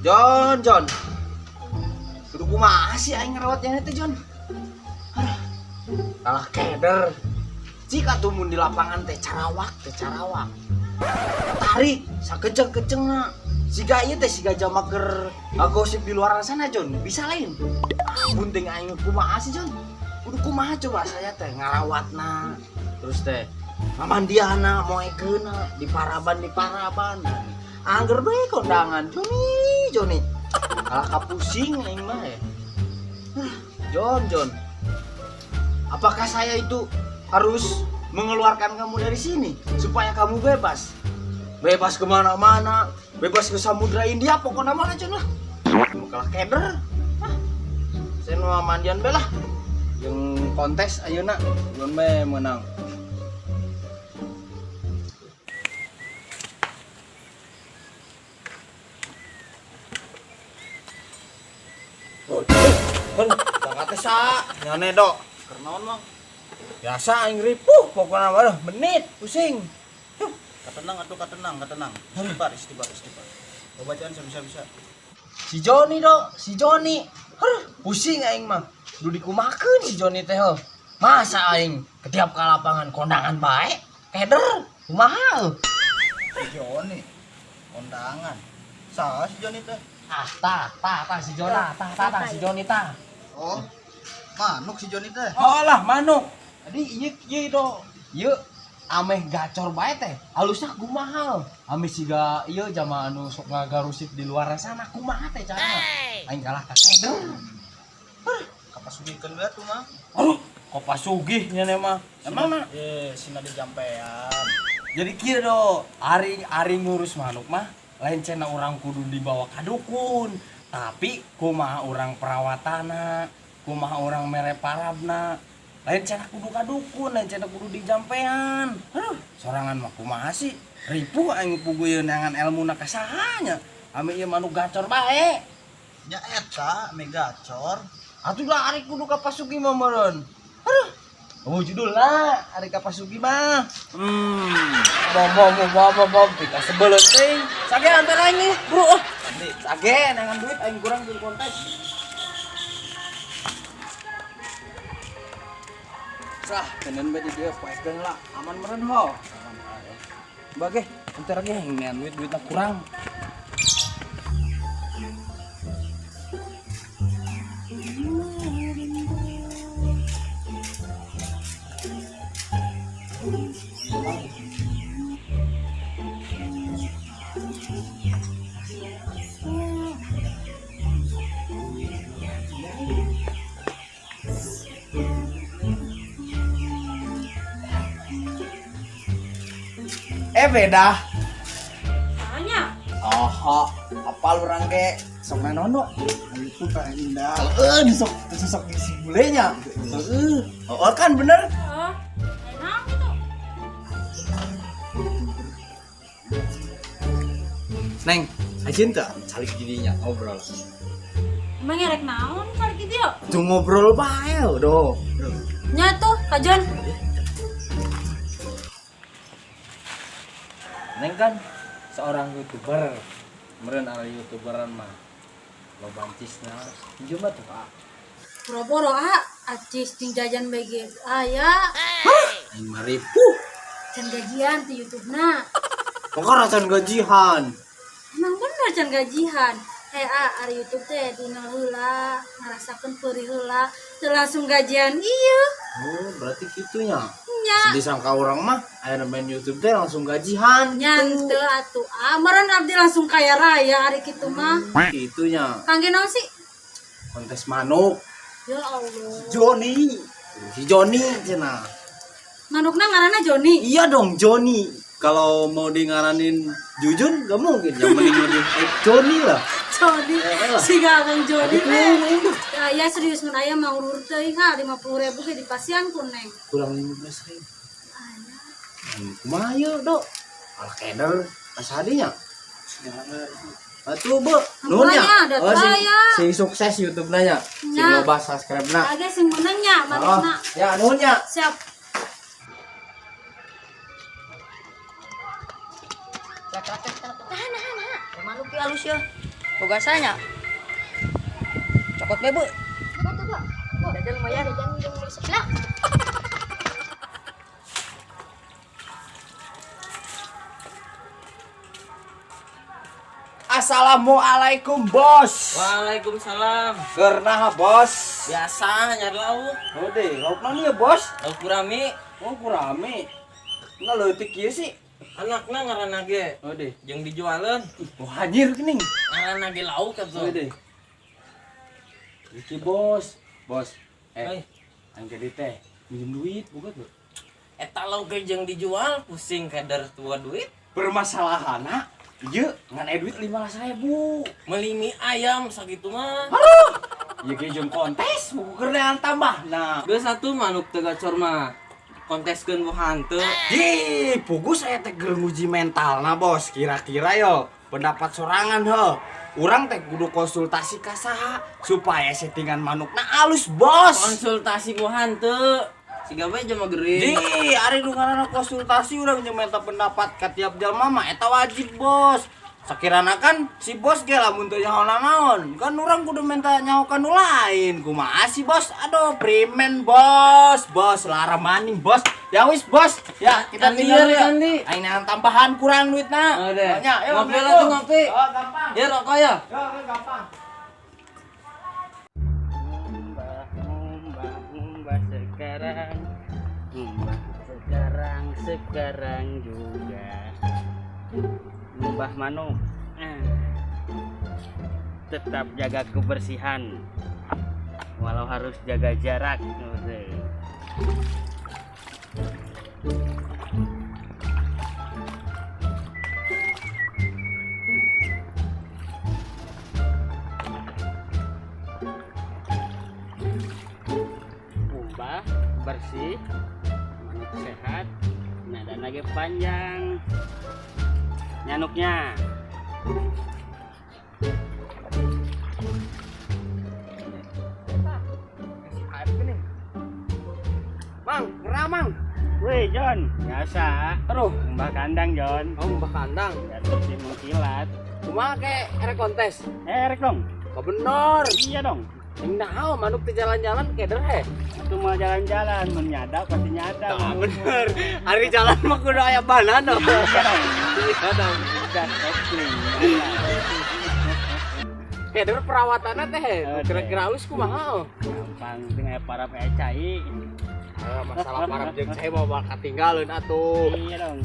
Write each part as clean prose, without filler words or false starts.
John. Kudu kumaha sih aing ngerawatnya teh, John? Kalah keder. Jika tumun di lapangan teh carawak. Tarik sakejeng-kejengna. Siga ieu teh siga jama keur gosip di luar sana, John. Bisa lain. Bunting aing kumaha sih, John? Kudu kumaha coba saya teh ngarawatna. Terus teh ngamandiana moekeuna di paraban. Angger bae kondangan Joni. Kalah kapusing aing mah ya. John. Apakah saya itu harus mengeluarkan kamu dari sini supaya kamu bebas? Bebas kemana-mana, bebas ke Samudra India, pokoknya mana John lah. Kalah keder. Saya mau mandian belah. Yang kontes ayeuna John mah menang. Kata sa nyane dok kernaon mang biasa aing ripuh pokoknya mah menit pusing katenang istighfar bacaan bisa si Joni pusing aing mah kudu dikumakeun si Joni teh masa aing ketiap ka lapangan kondangan bae keder kumaha Si Joni kondangan saha si Joni teh si Joni ta. Oh, manuk si Joni teh. Oh lah manuk. Tadi ieu do. Ieu ameh gacor bae teh. Halusna kumaha? Ameh siga ieu jama anu sok ngagarusip di luar sana kumaha teh carana? Aing kalah ka keder. Kapasugikeun bae tuh mah. Kok pasugih nya mah. Emangna? Sina di jampean. Jadi kieu do, ari ngurus manuk mah lain cenah orang kudu dibawa ka dukun. Tapi kumaha orang perawatana, kumaha orang mere parabna, lain cenah kudu ka dukun, lain cenah kudu di jampean. Sorangan mah kumaha sih? Ripuh aing puguyeun nangan elmuna ka saha nya. Ame ieu manuk gacor bae. Nya eta ame gacor. Atuh lah ari kudu ka Pasugi mah meureun. Judulna ari ka Pasugi mah. Bom pika sebeleut teuing. Sage antar aing nih, Bro. Sage nangan duit aing kurang di kontes. Sah, tenen bae di dieu poekeun lah. Aman meureun ho. Bage, entar lagi ngean duitna kurang. Beda. Tanya. Apa lu rangke sok nanono? Itu teh indah. Disok isi bulenya. Kan bener. Enak gitu. Neng, ajin teh calik didinya ngobrol. Emang ngerek naon kali gitu ya? Tuh ngobrol bae do. Nya tuh, Kajon. Neng kan seorang YouTuber. Meureun ari YouTuberan mah. Lo bancisna. Jumlah tuh, Pak. Pura-pura acis ting jajan bege. Aya. Aing mah ripuh. Can gajian di YouTube-na. Pokoknya can gajian. Emang bener can gajian. Ari YouTube teh dina heula ngarasakeun peurih heula teu langsung gajian ieu. Oh, berarti kitunya. Nya. Disangka orang mah aya main YouTube teh langsung gajian. Nya teu atuh. Meureun abdi langsung kaya raya ari kitu mah. Kitunya. Kangge naon sih? Kontes manuk. Ya Allah. Si Joni cenah. Manukna ngaranna Joni. Iya dong Joni. Kalau mau di ngaranin Jujun gak mungkin. Yang mending ngaranin Joni lah. Joni. Si Gagang Joni teh. Itu. Ya serius mun aya mah urur teuing 50.000 ge dipasiankeun neng. Kurang 15.000. Kumaha yeuh, Dok? Alah keder. Asa hadinya. Atuh, Bu. Nuhun nya. Sing sukses YouTube nanya. Sing loba subscribe-na. Age sing menang nya, manisna. Ya, nuhun nya. Siap. Tahan. Manuk halus ya. tugasannya cokot bebe Coba. jajan lumayan Jajan di sebelah. Assalamualaikum bos. Waalaikumsalam. Karena bos. Biasa nyari lauk. Ode, lauk nani ya bos? Lauk gurami. Oh kurame. Nggak leutik kieu sih. Anakna ngaranna ge Ode. jeung dijualeun. Wah anjir geuning. Ngaranna ge lauk atuh. Ode. Iki bos. Bos. Hei. Angke di teh. Minjem duit boga tuh. Eta lauk ge jeung dijual pusing kadar tua duit. Permasalahanna ieu ngan duit 15.000. Meuli mie ayam sakitu mah. Ieu ge jeung kontes buku kerjaan tambah. Nah, Geus satu manuk teu gacor mah. Konteskeun buhan teu. di pugus saya teh keur nguji mental nah bos. Kira-kira yo pendapat sorangan he. Urang teh kudu konsultasi ka saha supaya settingan manukna alus bos. Konsultasi buhan teu. Siga we jelema Di, geuring. ari nu ngaranna konsultasi urang jeung minta pendapat ka tiap jalma mah eta wajib bos. Sakirana kan si bos ge lamun teu nyaho naon, kan urang kudu minta nyaho ka nu lain. Kumaha sih bos? Aduh, primen bos. Bos lara maning bos. Ya wis bos. Ya, kita Kandi tinggal ya, ya. kandi. Aing nangan tambahan kurang duitna. Oh, deh. Nya, ayo Ngopi lah tuh, ngopi. Oh, gampang. Ya rokok ya. Yo, gampang. Mbah sekarang juga Mbah Manuk tetap jaga kebersihan walau harus jaga jarak. Mbah bersih, manuk sehat, nada lagi panjang nyanuknya. Mang, gerah mang. Wih John, biasa. Aduh, Mbah kandang John, oh mbah kandang. biar bersih mengkilat. Kumaha ke ere kontes? Rek dong. Kebener. Iya dong. Yang naon manuk di jalan-jalan keder he. Itu mau jalan-jalan, menyadap pasti nyadap. Nah, bener. Hari jalan mah kudu aya banan dong. Iya dong. Iya dong. Udah kopling. Keder perawatanna teh. Oke. Kira-kira halus kumaha? Gampang dengan para cai. Masalah parah jeung saya mau bakal tinggalin atuh. Iya dong.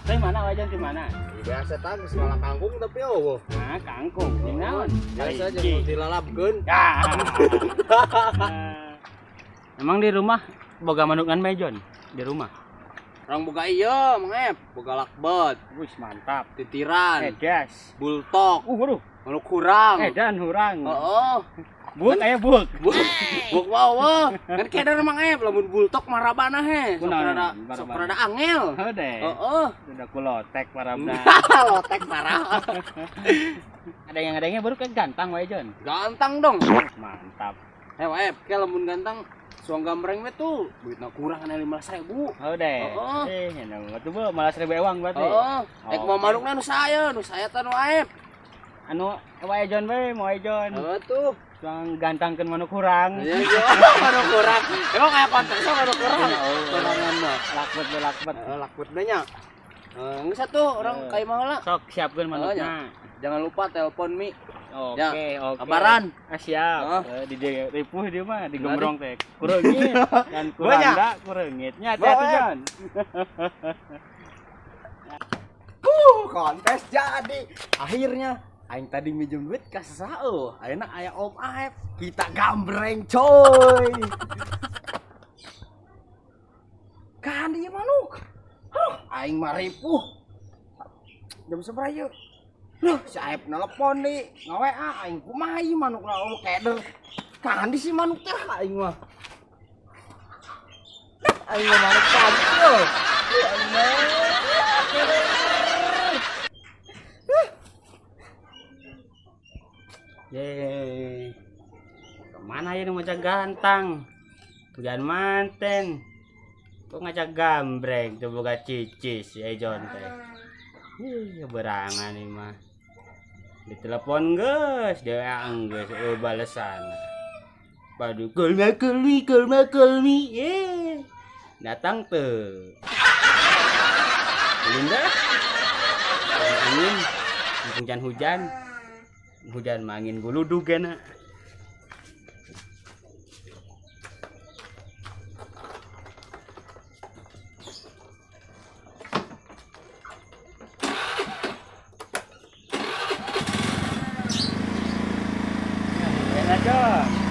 Tapi mana wajan di mana? Biasa tah geus ngalah kangkung tapi eueuh. Nah, kangkung. Jeung naon? Biasa Kaliki. jeung dilalapkeun. Ya. Emang di rumah boga manukan John? Di rumah. Orang boga ieu, Mang boga lakbet, Wih, mantap. titiran, Edas. bultok, Waduh. manuk kurang. Edan hurang. Heeh. Buk aya buk. Buk wae. Kan keder Mang lamun bultok marabana he. Sok Kunaon, rada marabana? sok rada angel. Heude. Heeh. Udah kulotek parabna. Lotek parah. Ada yang baru kan gantang wae John. Gantang dong. Mantap. Wae, ke lamun gantang suang gambreng we tuh duitna kurang kana 15.000. Heude. Heeh. Nya tuh malah 1.000 ewang berarti. Heeh. Ek Oh. mau manukna nu saya teh nu aep. Anu wae John we, wae John. Heeh tuh. Suang gantangkeun manuk kurang. Ya yo, manuk kurang. Emang kayak kontesnya manuk kurang. Sorangan mah. Lakbet we lakbet. Lakbet na nya. Geus atuh orang kai maheula. Sok siapkeun manukna. Jangan lupa telepon Mi. Oke, oke. Kabaran. Siap. Di ripuh dia mah digembrong teh. Kureungit dan kurangda kureungitnya teh Bawa, tuh John. Kontes jadi. Akhirnya aing tadi minjem duit ka saeuh. Ayeuna aya Om Aep. Kita gambreng coy. Kan ieu manuk. Aing mah ripuh. Jam sabaraha ieu? Loh, si Aep nelpon di nga-WA aing kumaha ieu manukna oh keder. Kan di si manuk teh aing mah. Aing mah manuk cantik yo. Yeay. Kemana ya ngajak gantang? Hujan manten. Kok ngajak gambreng tuh boga cicis ya John teh. Ih, berangan nih mah. Ditelepon geus, dia geus balesan. Padu kulmi, datang tuh. Linda, angin, hujan mangin guludug na. Enak dong.